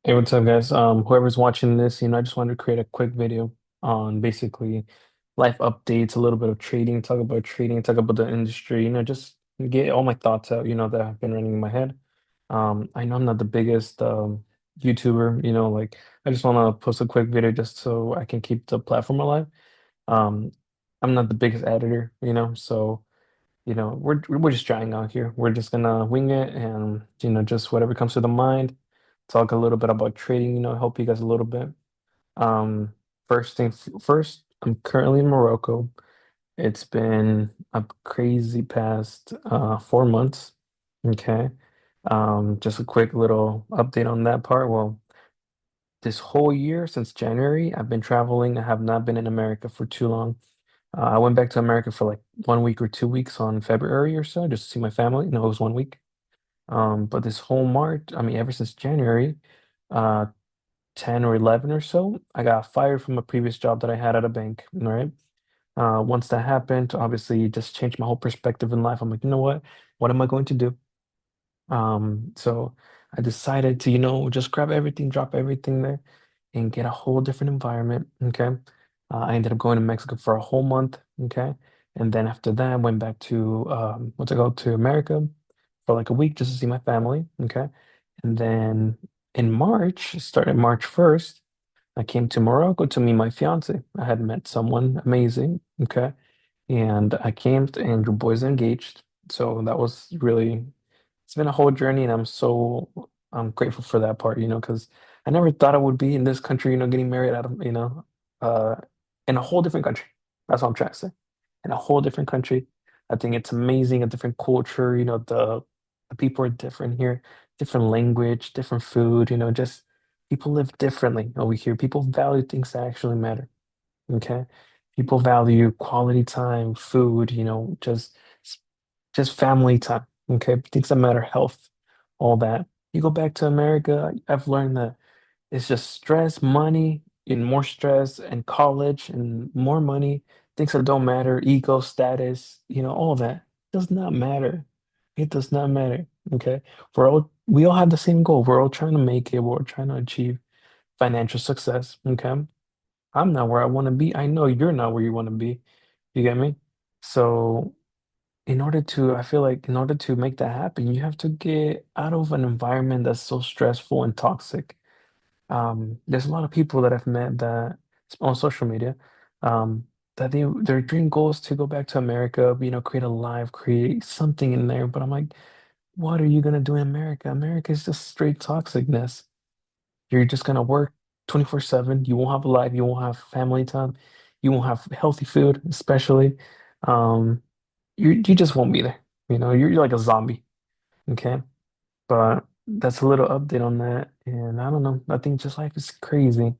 Hey, what's up, guys? Whoever's watching this, I just wanted to create a quick video on basically life updates, a little bit of trading, talk about the industry, just get all my thoughts out, that have been running in my head. I know I'm not the biggest YouTuber, like I just want to post a quick video just so I can keep the platform alive. Um, I'm not the biggest editor, so we're just trying out here. We're just gonna wing it and just whatever comes to the mind. Talk a little bit about trading, help you guys a little bit. Um, first, I'm currently in Morocco. It's been a crazy past 4 months. Okay. Just a quick little update on that part. Well, this whole year since January, I've been traveling. I have not been in America for too long. I went back to America for like 1 week or 2 weeks on February or so, just to see my family. No, it was 1 week. But this whole March, I mean, ever since January, uh, 10 or 11 or so, I got fired from a previous job that I had at a bank, right? Once that happened, obviously, it just changed my whole perspective in life. I'm like, you know what? What am I going to do? So I decided to, just grab everything, drop everything there, and get a whole different environment. Okay. I ended up going to Mexico for a whole month. Okay. And then after that, I went back to, what's it called, to America for like a week just to see my family. Okay. And then in March, started March 1st, I came to Morocco to meet my fiance. I had met someone amazing. Okay. And I came and your boys engaged. So that was really, it's been a whole journey, and I'm grateful for that part, because I never thought I would be in this country, getting married out of, uh, in a whole different country. That's what I'm trying to say. In a whole different country. I think it's amazing, a different culture, the people are different here, different language, different food, just people live differently over here. People value things that actually matter. Okay. People value quality time, food, just family time. Okay. Things that matter, health, all that. You go back to America, I've learned that it's just stress, money, and more stress, and college, and more money, things that don't matter, ego, status, all that does not matter. It does not matter. Okay. We all have the same goal. We're all trying to make it. We're all trying to achieve financial success. Okay. I'm not where I want to be. I know you're not where you want to be. You get me? So, I feel like in order to make that happen, you have to get out of an environment that's so stressful and toxic. There's a lot of people that I've met that on social media, that their dream goal is to go back to America, create a life, create something in there. But I'm like, what are you gonna do in America? America is just straight toxicness. You're just gonna work 24/7. You won't have a life. You won't have family time. You won't have healthy food, especially. Um, you just won't be there. You're like a zombie. Okay. But that's a little update on that. And I don't know. I think just life is crazy.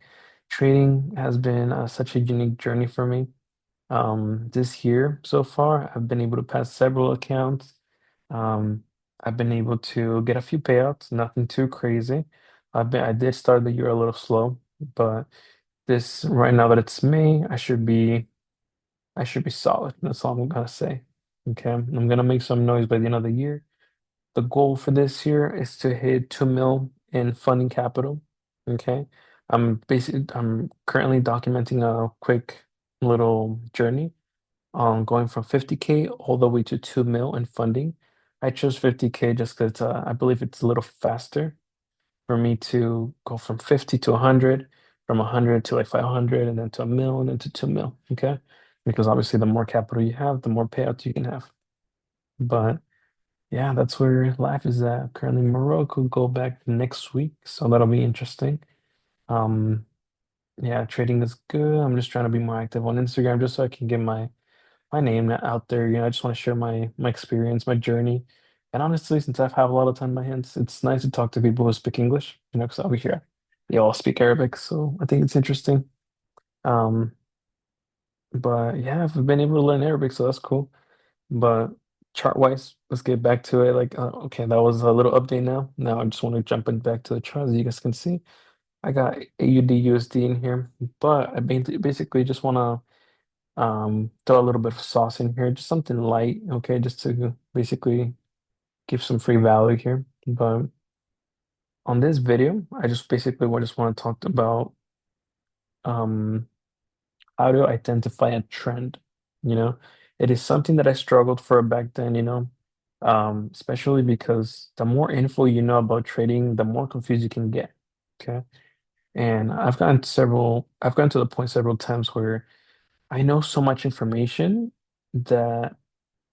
Trading has been such a unique journey for me. This year so far, I've been able to pass several accounts. Um, I've been able to get a few payouts, nothing too crazy. I did start the year a little slow, but this right now that it's May, I should be solid. That's all I'm gonna say. Okay, I'm gonna make some noise by the end of the year. The goal for this year is to hit 2 mil in funding capital. Okay. I'm currently documenting a quick little journey, going from 50K all the way to 2 mil in funding. I chose 50K just because I believe it's a little faster for me to go from 50 to 100, from 100 to like 500, and then to a mil, and then to 2 mil. Okay. Because obviously, the more capital you have, the more payouts you can have. But yeah, that's where life is at. Currently in Morocco, go back next week, so that'll be interesting. Um, yeah, trading is good. I'm just trying to be more active on Instagram just so I can get my name out there. I just want to share my experience, my journey. And honestly, since I've had a lot of time on my hands, it's nice to talk to people who speak English, because over here they all speak Arabic, so I think it's interesting. Um, but yeah, I've been able to learn Arabic, so that's cool. But chart wise, let's get back to it. Like, okay, that was a little update now. Now I just want to jump in back to the chart. As you guys can see, I got AUD USD in here, but I basically just want to throw a little bit of sauce in here, just something light, okay, just to basically give some free value here. But on this video, I just basically just want to talk about um how to identify a trend. You know, it is something that I struggled for back then, especially because the more info you know about trading, the more confused you can get. Okay. And I've gotten to the point several times where I know so much information that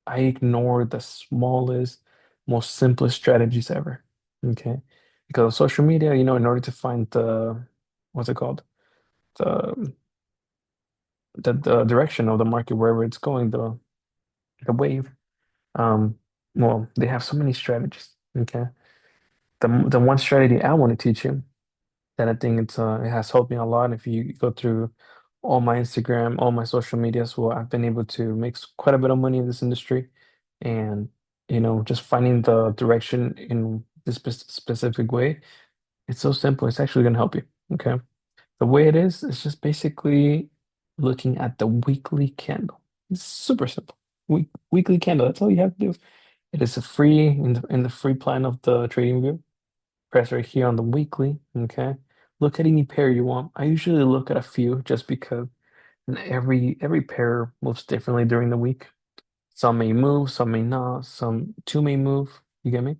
I ignore the smallest, most simplest strategies ever. Okay. Because on social media, in order to find what's it called? The the direction of the market, wherever it's going, the wave. Um, well, they have so many strategies. Okay. The one strategy I want to teach you that I think it has helped me a lot. If you go through all my Instagram, all my social medias, well, I've been able to make quite a bit of money in this industry, and just finding the direction in this specific way, it's so simple. It's actually going to help you. Okay, the way it is, it's just basically looking at the weekly candle. It's super simple. Weekly candle. That's all you have to do. It is a free in the free plan of the trading view. Press right here on the weekly, okay? Look at any pair you want. I usually look at a few just because every pair moves differently during the week. Some may move, some may not, some two may move. You get me?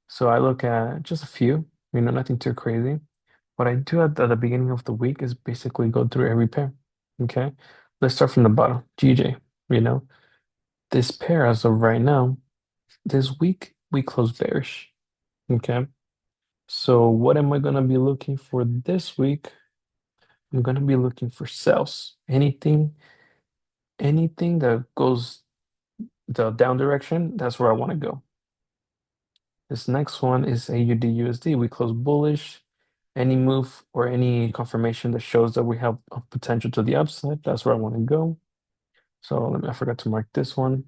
So I look at just a few, nothing too crazy. What I do at the beginning of the week is basically go through every pair. Okay? Let's start from the bottom. GJ, you know, this pair as of right now, this week we close bearish. Okay. So what am I gonna be looking for this week? I'm gonna be looking for sells. Anything that goes the down direction, that's where I want to go. This next one is AUD USD. We close bullish. Any move or any confirmation that shows that we have a potential to the upside, that's where I want to go. So I forgot to mark this one.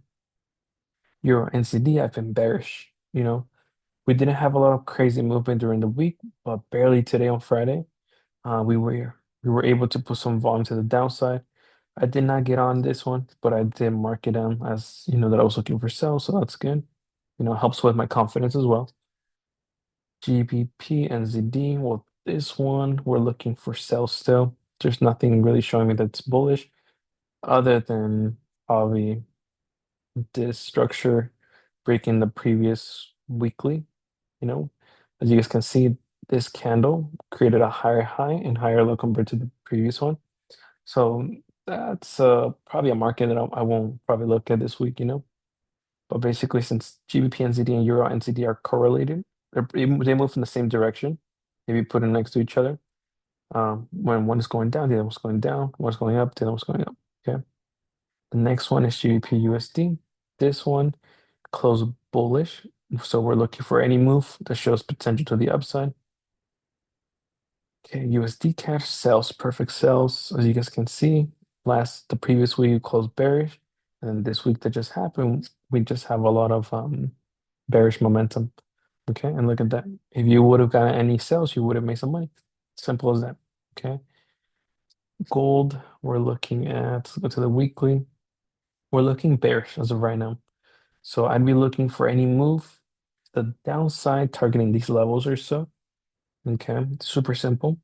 Euro NCD, I've been bearish. We didn't have a lot of crazy movement during the week, but barely today on Friday. We were able to put some volume to the downside. I did not get on this one, but I did mark it down as that I was looking for sell, so that's good. Helps with my confidence as well. GBP and ZD. Well, this one we're looking for sell still. There's nothing really showing me that's bullish, other than probably this structure breaking the previous weekly. You know, as you guys can see, this candle created a higher high and higher low compared to the previous one. So that's probably a market that I won't probably look at this week. But basically, since GBP NZD and Euro NZD are correlated, they move in the same direction. If you put them next to each other, when one is going down, the other one's going down. One's going up, the other one's going up. Okay. The next one is GBP USD. This one closed bullish, so we're looking for any move that shows potential to the upside. Okay, USD cash sells, perfect sells, as you guys can see. The previous week we closed bearish, and this week that just happened, we just have a lot of bearish momentum. Okay, and look at that. If you would have gotten any sales, you would have made some money. Simple as that. Okay. Gold, we're looking at, let's go to the weekly. We're looking bearish as of right now. So I'd be looking for any move, the downside targeting these levels or so. Okay, super simple.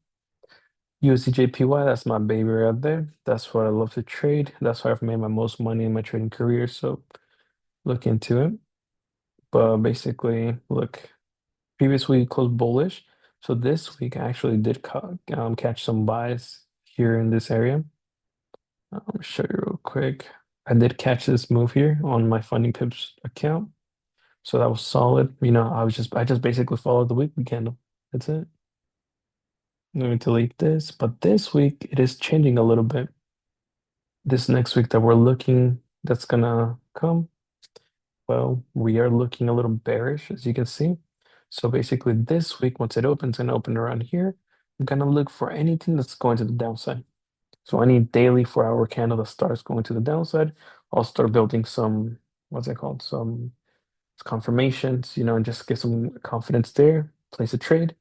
USDJPY, that's my baby right there. That's what I love to trade. That's where I've made my most money in my trading career. So look into it. But basically, look, previous week closed bullish. So this week I actually did catch some buys here in this area. I'll show you real quick. I did catch this move here on my Funding Pips account. So that was solid. I just basically followed the weekly candle. That's it. I'm going to delete this, but this week it is changing a little bit. This next week that we're looking, that's gonna come, well, we are looking a little bearish, as you can see. So basically this week, once it opens and open around here, I'm gonna look for anything that's going to the downside. So any daily 4-hour candle that starts going to the downside, I'll start building some, what's it called? Some confirmations, and just get some confidence there, place a trade,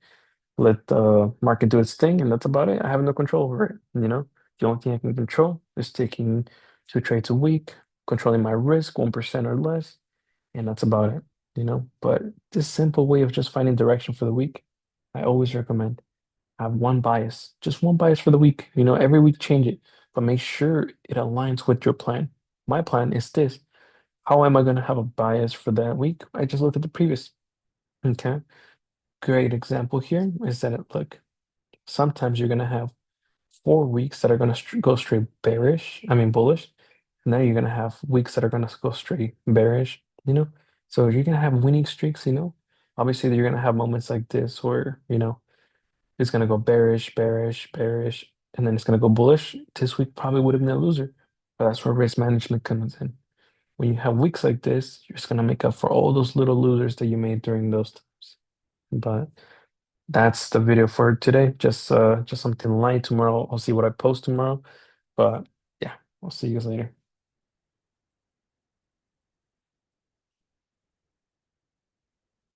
let the market do its thing, and that's about it. I have no control over it. The only thing I can control is taking 2 trades a week, controlling my risk 1% or less, and that's about it. But this simple way of just finding direction for the week, I always recommend have one bias, just one bias for the week. Every week change it, but make sure it aligns with your plan. My plan is this. How am I going to have a bias for that week? I just look at the previous. Okay. Great example here is that look, sometimes you're going to have 4 weeks that are going to go straight bearish, I mean bullish, and then you're going to have weeks that are going to go straight bearish, you know? So you're going to have winning streaks, Obviously, you're going to have moments like this where, it's going to go bearish, bearish, bearish, and then it's going to go bullish. This week probably would have been a loser, but that's where risk management comes in. When you have weeks like this, you're just going to make up for all those little losers that you made during those times. But that's the video for today. Just something light. Tomorrow I'll see what I post tomorrow. But yeah, I'll see you guys later.